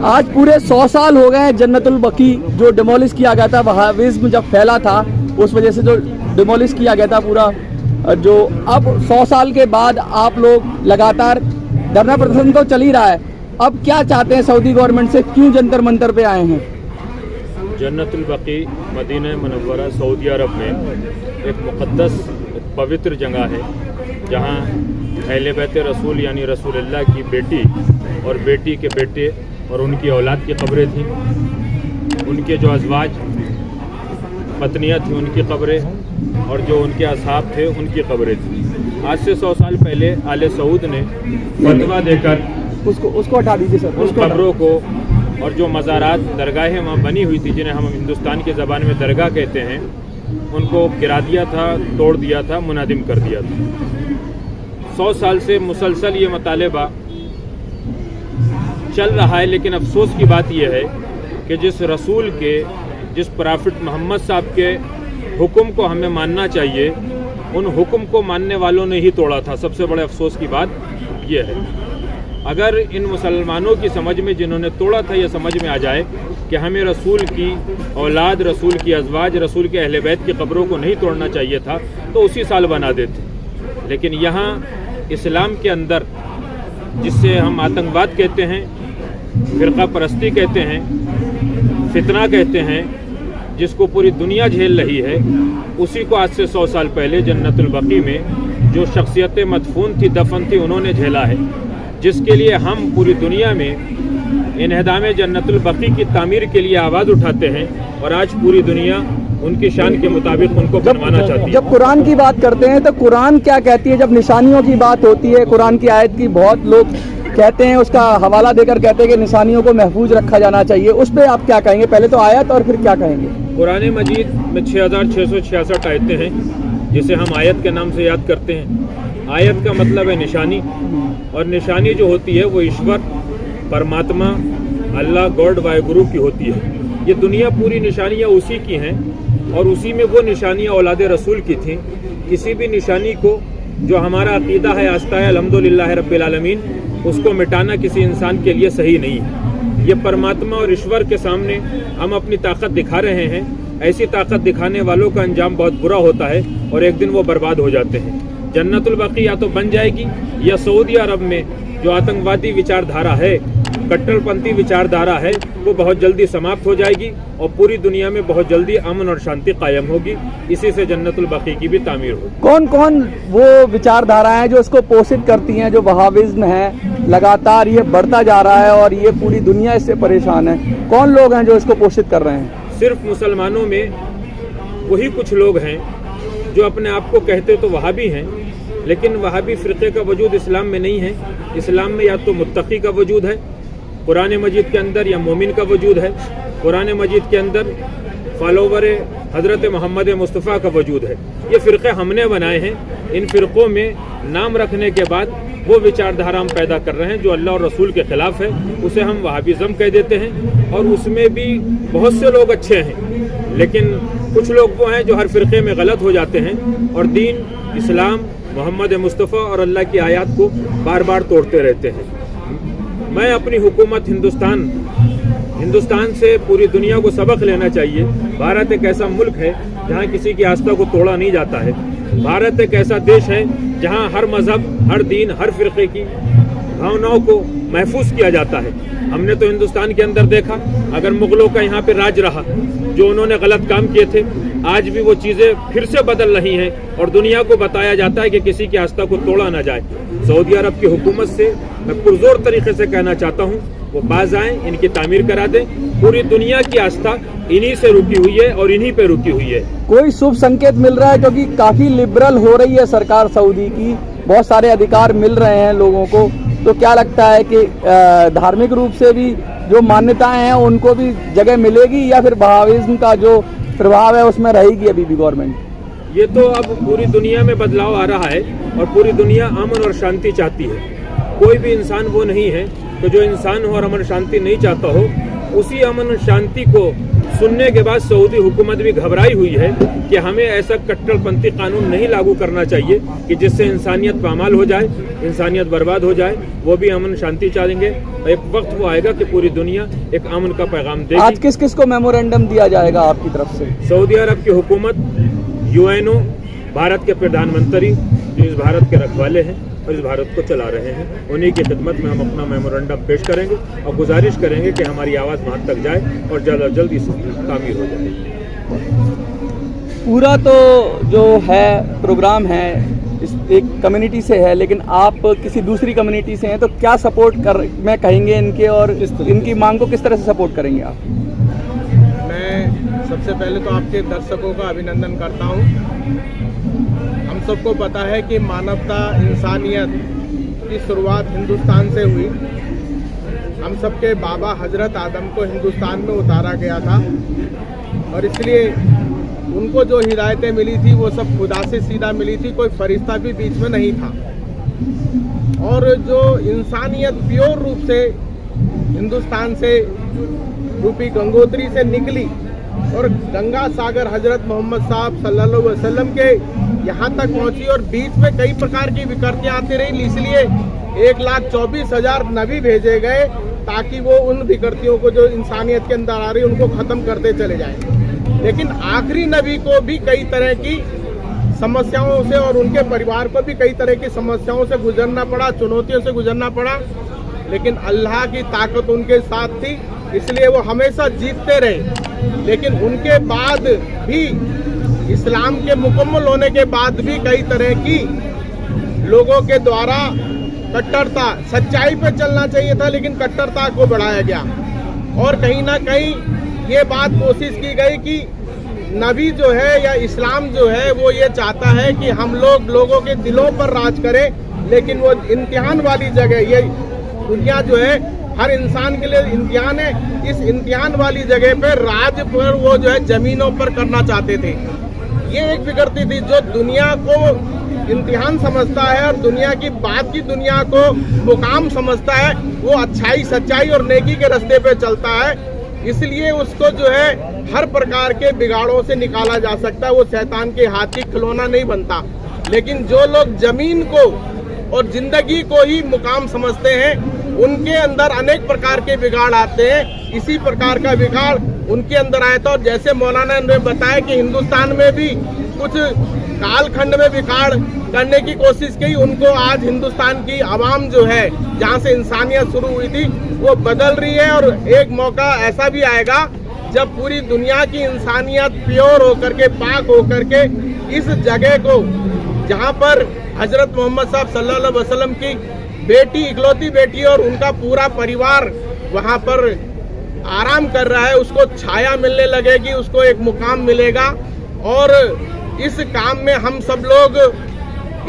آج پورے 100 سال ہو گئے ہیں جنت البقیع جو ڈیمولش کیا گیا تھا، وہابزم جب پھیلا تھا اس وجہ سے جو ڈیمولش کیا گیا تھا پورا، جو اب 100 سال کے بعد آپ لوگ لگاتار دھرنا پردرشن تو چل ہی رہا ہے، اب کیا چاہتے ہیں سعودی گورنمنٹ سے؟ کیوں جنتر منتر پہ آئے ہیں؟ جنت البقیع مدینہ منورہ سعودی عرب میں ایک مقدس پوتر جگہ ہے جہاں اہل بیت رسول یعنی رسول اللہ کی بیٹی اور بیٹی کے بیٹے اور ان کی اولاد کی قبریں تھیں، ان کے جو ازواج پتنیاں تھیں ان کی قبریں اور جو ان کے اصحاب تھے ان کی قبریں تھیں۔ آج سے 100 سال پہلے آل سعود نے فتویٰ دے کر اس کو ہٹا دیجیے سر، ان قبروں کو اور جو مزارات درگاہیں وہاں بنی ہوئی تھی جنہیں ہم ہندوستان کی زبان میں درگاہ کہتے ہیں، ان کو گرا دیا تھا، توڑ دیا تھا، منہدم کر دیا تھا۔ 100 سال سے مسلسل یہ مطالبہ چل رہا ہے، لیکن افسوس کی بات یہ ہے کہ جس رسول کے، جس پرافٹ محمد صاحب کے حکم کو ہمیں ماننا چاہیے، ان حکم کو ماننے والوں نے ہی توڑا تھا۔ سب سے بڑے افسوس کی بات یہ ہے۔ اگر ان مسلمانوں کی سمجھ میں جنہوں نے توڑا تھا یہ سمجھ میں آ جائے کہ ہمیں رسول کی اولاد، رسول کی ازواج، رسول کے اہل بیت کی قبروں کو نہیں توڑنا چاہیے تھا تو اسی سال بنا دیتے، لیکن یہاں اسلام کے اندر جس سے ہم آتنکواد کہتے ہیں، فرقہ پرستی کہتے ہیں، فتنہ کہتے ہیں، جس کو پوری دنیا جھیل رہی ہے، اسی کو آج سے 100 سال پہلے جنت البقیع میں جو شخصیتیں مدفون تھی، دفن تھی، انہوں نے جھیلا ہے، جس کے لیے ہم پوری دنیا میں انہدام جنت البقیع کی تعمیر کے لیے آواز اٹھاتے ہیں، اور آج پوری دنیا ان کی شان کے مطابق ان کو بنوانا چاہتی ہے۔ جب قرآن کی بات کرتے ہیں تو قرآن کیا کہتی ہے؟ جب نشانیوں کی بات ہوتی ہے، قرآن کی آیت کی بہت لوگ کہتے ہیں، اس کا حوالہ دے کر کہتے ہیں کہ نشانیوں کو محفوظ رکھا جانا چاہیے، اس پہ آپ کیا کہیں گے؟ پہلے تو آیت اور پھر کیا کہیں گے؟ قرآن مجید میں 6666 آیتیں ہیں جسے ہم آیت کے نام سے یاد کرتے ہیں۔ آیت کا مطلب ہے نشانی، اور نشانی جو ہوتی ہے وہ ایشور، پرماتما، اللہ، گاڈ، واحد گرو کی ہوتی ہے۔ یہ دنیا پوری نشانیاں اسی کی ہیں، اور اسی میں وہ نشانیاں اولاد رسول کی تھیں۔ کسی بھی نشانی کو جو ہمارا عقیدہ ہے آستہ ہے الحمدللہ رب العالمین، اس کو مٹانا کسی انسان کے لیے صحیح نہیں ہے۔ یہ پرماتما اور ایشور کے سامنے ہم اپنی طاقت دکھا رہے ہیں، ایسی طاقت دکھانے والوں کا انجام بہت برا ہوتا ہے اور ایک دن وہ برباد ہو جاتے ہیں۔ جنت البقیع یا تو بن جائے گی، یا سعودی عرب میں جو آتنکوادی وچار دھارا ہے، کٹر پنتھی وچار دھارا ہے، وہ بہت جلدی سماپت ہو جائے گی اور پوری دنیا میں بہت جلدی امن اور شانتی قائم ہوگی۔ اسی سے جنت البقیع کی بھی تعمیر ہوگی۔ کون کون وہ وچار دھارا ہیں جو اس کو پوشت کرتی ہیں؟ جو وہابزم ہے، لگاتار یہ بڑھتا جا رہا ہے اور یہ پوری دنیا اس سے پریشان ہے، کون لوگ ہیں جو اس کو پوشت کر رہے ہیں؟ صرف مسلمانوں میں وہی کچھ لوگ ہیں جو اپنے آپ کو کہتے تو وہابی ہیں، لیکن وہابی فرقے کا وجود اسلام میں نہیں ہے۔ اسلام میں یا تو متقی کا وجود ہے قرآن مجید کے اندر، یا مومن کا وجود ہے قرآن مجید کے اندر، فالوور حضرت محمد مصطفیٰ کا وجود ہے۔ یہ فرقے ہم نے بنائے ہیں۔ ان فرقوں میں نام رکھنے کے بعد وہ وچار دھارا ہم پیدا کر رہے ہیں جو اللہ اور رسول کے خلاف ہے، اسے ہم وہابزم کہہ دیتے ہیں، اور اس میں بھی بہت سے لوگ اچھے ہیں، لیکن کچھ لوگ وہ ہیں جو ہر فرقے میں غلط ہو جاتے ہیں اور دین، اسلام، محمد مصطفیٰ اور اللہ کی آیات کو بار بار توڑتے رہتے ہیں۔ میں اپنی حکومت ہندوستان سے پوری دنیا کو سبق لینا چاہیے۔ بھارت ایک ایسا ملک ہے جہاں کسی کی آستھا کو توڑا نہیں جاتا ہے۔ بھارت ایک ایسا دیش ہے جہاں ہر مذہب، ہر دین، ہر فرقے کی بھاوناؤں کو محفوظ کیا جاتا ہے۔ ہم نے تو ہندوستان کے اندر دیکھا، اگر مغلوں کا یہاں پہ راج رہا، جو انہوں نے غلط کام کیے تھے، آج بھی وہ چیزیں پھر سے بدل رہی ہیں اور دنیا کو بتایا جاتا ہے کہ کسی کی آستھا کو توڑا نہ جائے۔ سعودی عرب کی حکومت سے میں پرزور طریقے سے کہنا چاہتا ہوں وہ باز آئیں، ان کی تعمیر کرا دیں۔ پوری دنیا کی آستھا انہی سے رکی ہوئی ہے اور انہی پہ رکی ہوئی ہے۔ کوئی شبھ سنکیت مل رہا ہے کیونکہ کافی لبرل ہو رہی ہے سرکار سعودی کی، بہت سارے ادھیکار مل رہے ہیں لوگوں کو، تو کیا لگتا ہے کہ دھارمک روپ سے بھی جو مانیتائیں ہیں ان کو بھی جگہ ملے گی، یا پھر وہابزم کا جو پربھاؤ ہے اس میں رہے گی ابھی بھی گورنمنٹ؟ یہ تو اب پوری دنیا میں بدلاؤ آ رہا ہے اور پوری دنیا امن اور شانتی چاہتی ہے۔ کوئی بھی انسان وہ نہیں ہے کہ جو انسان ہو اور امن شانتی نہیں چاہتا ہو۔ اسی امن شانتی کو सुनने के बाद सऊदी हुकूमत भी घबराई हुई है कि हमें ऐसा कट्टरपंथी कानून नहीं लागू करना चाहिए कि जिससे इंसानियत पामाल हो जाए, इंसानियत बर्बाद हो जाए। वो भी अमन शांति चाहेंगे। एक वक्त वो आएगा कि पूरी दुनिया एक अमन का पैगाम देगी। आज किस किस को मेमोरेंडम दिया जाएगा आपकी तरफ से? सऊदी अरब की हुकूमत, यूएनओ, भारत के प्रधानमंत्री जो इस भारत के रखवाले हैं और इस भारत को चला रहे हैं, उन्हीं की खिदमत में हम अपना मेमोरेंडम पेश करेंगे और गुजारिश करेंगे कि हमारी आवाज़ वहाँ तक जाए और जल्द अज जल्द इस तामीर हो जाए। पूरा तो जो है प्रोग्राम है इस एक कम्युनिटी से है, लेकिन आप किसी दूसरी कम्युनिटी से हैं, तो क्या सपोर्ट कर में कहेंगे इनके, और इनकी मांग को किस तरह से सपोर्ट करेंगे आप? मैं सबसे पहले तो आपके दर्शकों का अभिनंदन करता हूं। हम सबको पता है कि मानवता, इंसानियत की शुरुआत हिंदुस्तान से हुई। हम सबके बाबा हजरत आदम को हिंदुस्तान में उतारा गया था और इसलिए उनको जो हिदायतें मिली थी वो सब खुदा से सीधा मिली थी, कोई फरिश्ता भी बीच में नहीं था। और जो इंसानियत प्योर रूप से हिंदुस्तान से रूपी गंगोत्री से निकली और गंगा सागर हजरत मोहम्मद साहब सल्लल्लाहु अलैहि वसल्लम के यहाँ तक पहुँची और बीच में कई प्रकार की विकृतियाँ आती रही, इसलिए 1,24,000 नबी भेजे गए ताकि वो उन विकृतियों को जो इंसानियत के अंदर आ रही उनको ख़त्म करते चले जाएं। लेकिन आखिरी नबी को भी कई तरह की समस्याओं से और उनके परिवार को भी कई तरह की समस्याओं से गुजरना पड़ा, चुनौतियों से गुजरना पड़ा, लेकिन अल्लाह की ताकत उनके साथ थी, इसलिए वो हमेशा जीतते रहे। लेकिन उनके बाद भी, इस्लाम के मुकम्मल होने के बाद भी कई तरह की लोगों के द्वारा कट्टरता, सच्चाई पे चलना चाहिए था लेकिन कट्टरता को बढ़ाया गया और कहीं ना कहीं ये बात कोशिश की गई कि नबी जो है या इस्लाम जो है वो ये चाहता है कि हम लोगों के दिलों पर राज करें, लेकिन वो इम्तिहान वाली जगह, ये दुनिया जो है हर इंसान के लिए इम्तिहान है, इस इम्तिहान वाली जगह पे राज पर वो जो है जमीनों पर करना चाहते थे। ये एक विकृति थी जो दुनिया को इम्तिहान समझता है और दुनिया की बाद की दुनिया को मुकाम समझता है, वो अच्छाई, सच्चाई और नेकी के रास्ते पे चलता है, इसलिए उसको जो है हर प्रकार के बिगाड़ों से निकाला जा सकता है। वो शैतान के हाथ की खिलौना नहीं बनता। लेकिन जो लोग जमीन को और जिंदगी को ही मुकाम समझते हैं, उनके अंदर अनेक प्रकार के बिगाड़ आते हैं। इसी प्रकार का बिगाड़ उनके अंदर आया था और जैसे मौलाना ने बताया कि हिंदुस्तान में भी कुछ कालखंड में बिगाड़ करने की कोशिश की, उनको आज हिंदुस्तान की आवाम जो है, जहां से इंसानियत शुरू हुई थी, वो बदल रही है। और एक मौका ऐसा भी आएगा जब पूरी दुनिया की इंसानियत प्योर होकर के, पाक होकर के इस जगह को, जहां पर हजरत मोहम्मद साहब सल्लल्लाहु अलैहि वसल्लम की बेटी, इकलौती बेटी और उनका पूरा परिवार वहां पर आराम कर रहा है, उसको छाया मिलने लगेगी, उसको एक मुकाम मिलेगा। और इस काम में हम सब लोग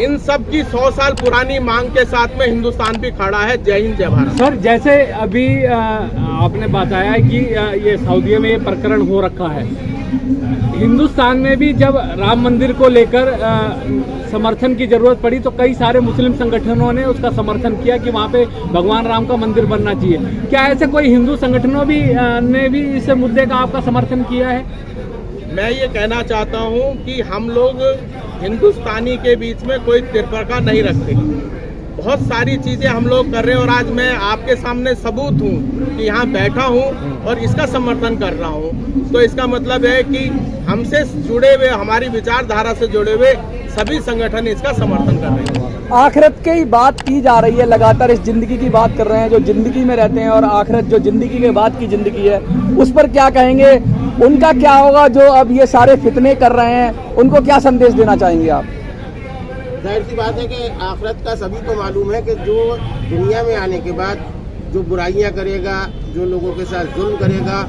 इन सब की 100 साल पुरानी मांग के साथ में हिंदुस्तान भी खड़ा है। जय हिंद, जय भारत। सर, जैसे अभी आपने बताया कि ये सऊदी में ये प्रकरण हो रखा है, हिंदुस्तान में भी जब राम मंदिर को लेकर समर्थन की जरूरत पड़ी तो कई सारे मुस्लिम संगठनों ने उसका समर्थन किया कि वहाँ पे भगवान राम का मंदिर बनना चाहिए। क्या ऐसे कोई हिंदू संगठनों ने भी इस मुद्दे का आपका समर्थन किया है? मैं ये कहना चाहता हूँ कि हम लोग हिंदुस्तानी के बीच में कोई तिरफरका नहीं रखते। बहुत सारी चीज़ें हम लोग कर रहे हैं और आज मैं आपके सामने सबूत हूँ कि यहाँ बैठा हूँ और इसका समर्थन कर रहा हूँ। तो इसका मतलब है कि हमसे जुड़े हुए, हमारी विचारधारा से जुड़े हुए सभी संगठन इसका समर्थन कर रहे हैं। आखिरत की बात की जा रही है, लगातार इस जिंदगी की बात कर रहे हैं, जो जिंदगी में रहते हैं, और आखिरत जो जिंदगी के बाद की जिंदगी है, उस पर क्या कहेंगे? उनका क्या होगा जो अब ये सारे फितने कर रहे हैं, उनको क्या संदेश देना चाहेंगे आप? जाहिर सी बात है कि आखिरत का सभी को मालूम है कि जो दुनिया में आने के बाद जो बुराइयां करेगा, जो लोगों के साथ जुल्म करेगा,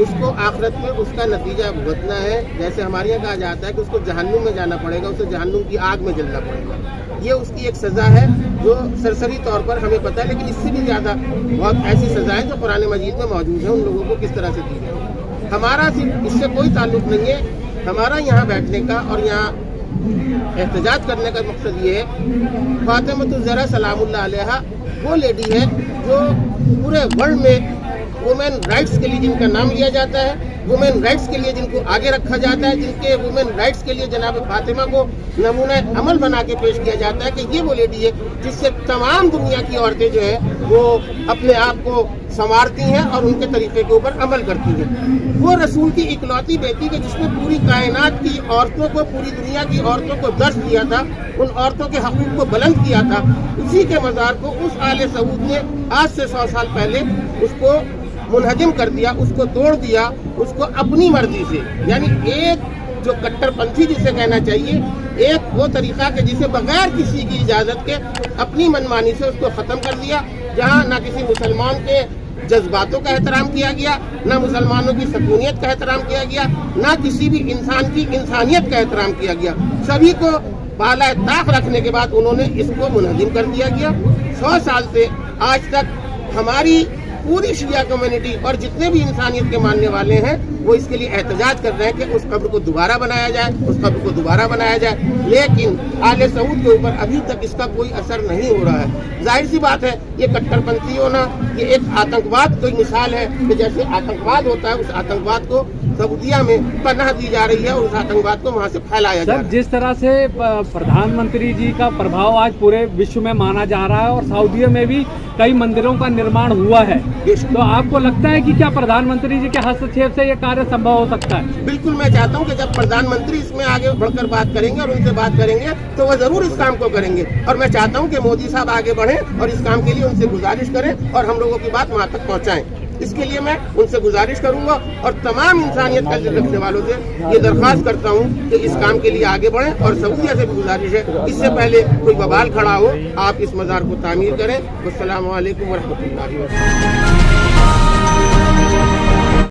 उसको आखिरत में उसका नतीजा भुगतना है। जैसे हमारे यहाँ कहा जाता है कि उसको जहन्नुम में जाना पड़ेगा, उसे जहन्नुम की आग में जलना पड़ेगा। ये उसकी एक सज़ा है जो सरसरी तौर पर हमें पता है, लेकिन इससे भी ज़्यादा बहुत ऐसी सज़ाएँ जो कुरान मजीद में मौजूद है, उन लोगों को किस तरह से दी जाए। हमारा सिर्फ इससे कोई ताल्लुक़ नहीं है। हमारा यहाँ बैठने का और यहाँ एहतजाज करने का मकसद ये है, फातिमा ज़हरा सलामुल्लाह अलैहा वो लेडी है जो पूरे वर्ल्ड में वुमेन राइट्स के लिए जिनका नाम लिया जाता है, वुमेन राइट्स के लिए जिनको आगे रखा जाता है, जिनके वुमेन राइट्स के लिए जनाब फातिमा को नमूना अमल बना के पेश किया जाता है कि ये वो लेडी है जिससे तमाम दुनिया की औरतें जो है वो अपने आप को संवारती हैं और उनके तरीके के ऊपर अमल करती हैं। वो रसूल की इकलौती बेटी के जिसने पूरी कायनात की औरतों को, पूरी दुनिया की औरतों को दर्श दिया था, उन औरतों के हकूक़ को बुलंद किया था, उसी के मज़ार को उस आले सऊद ने आज से 100 साल पहले उसको मुनहदिम कर दिया, उसको तोड़ दिया, उसको अपनी मर्जी से, यानी एक जो कट्टरपंथी जिसे कहना चाहिए, एक वो तरीका कि जिसे बगैर किसी की इजाज़त के अपनी मनमानी से उसको ख़त्म कर दिया, जहाँ ना किसी मुसलमान के जज्बातों का एहतराम किया गया, ना मुसलमानों की सकूनियत का एहतराम किया गया, ना किसी भी इंसान की इंसानियत का एहतराम किया गया। सभी को बाला ताक रखने के बाद उन्होंने इसको मुनहदिम कर दिया गया। 100 साल से आज तक हमारी पूरी शिया कम्युनिटी और जितने भी इंसानियत के मानने वाले हैं वो इसके लिए एहतजाज कर रहे हैं कि उस कब्र को दोबारा बनाया जाए, उस कब्र को दोबारा बनाया जाए, लेकिन आले सऊद के ऊपर अभी तक इसका कोई असर नहीं हो रहा है। जाहिर सी बात है, ये कट्टरपंथी होना ये एक आतंकवाद की मिसाल है कि जैसे आतंकवाद होता है, उस आतंकवाद को सऊदिया में पनाह दी जा रही है और उस आतंकवाद को वहाँ से फैलाया जा रहा है। जिस तरह से प्रधानमंत्री जी का प्रभाव आज पूरे विश्व में माना जा रहा है और सऊदिया में भी कई मंदिरों का निर्माण हुआ है, तो आपको लगता है कि क्या प्रधानमंत्री जी के हस्तक्षेप से ये कार्य संभव हो सकता है? बिल्कुल, मैं चाहता हूं कि जब प्रधानमंत्री इसमें आगे बढ़कर बात करेंगे और उनसे बात करेंगे तो वो जरूर इस काम को करेंगे, और मैं चाहता हूं कि मोदी साहब आगे बढ़ें और इस काम के लिए उनसे गुजारिश करें और हम लोगों की बात वहां तक पहुंचाएं। इसके लिए मैं उनसे गुजारिश करूंगा और तमाम इंसानियत का दिल रखने वालों से ये दरख्वास्त करता हूं कि इस काम के लिए आगे बढ़ें, और सऊदिया से भी गुजारिश है इससे पहले कोई बवाल खड़ा हो आप इस मज़ार को तामीर करें। अस्सलामु अलैकुम व रहमतुल्लाहि व बरकातहू।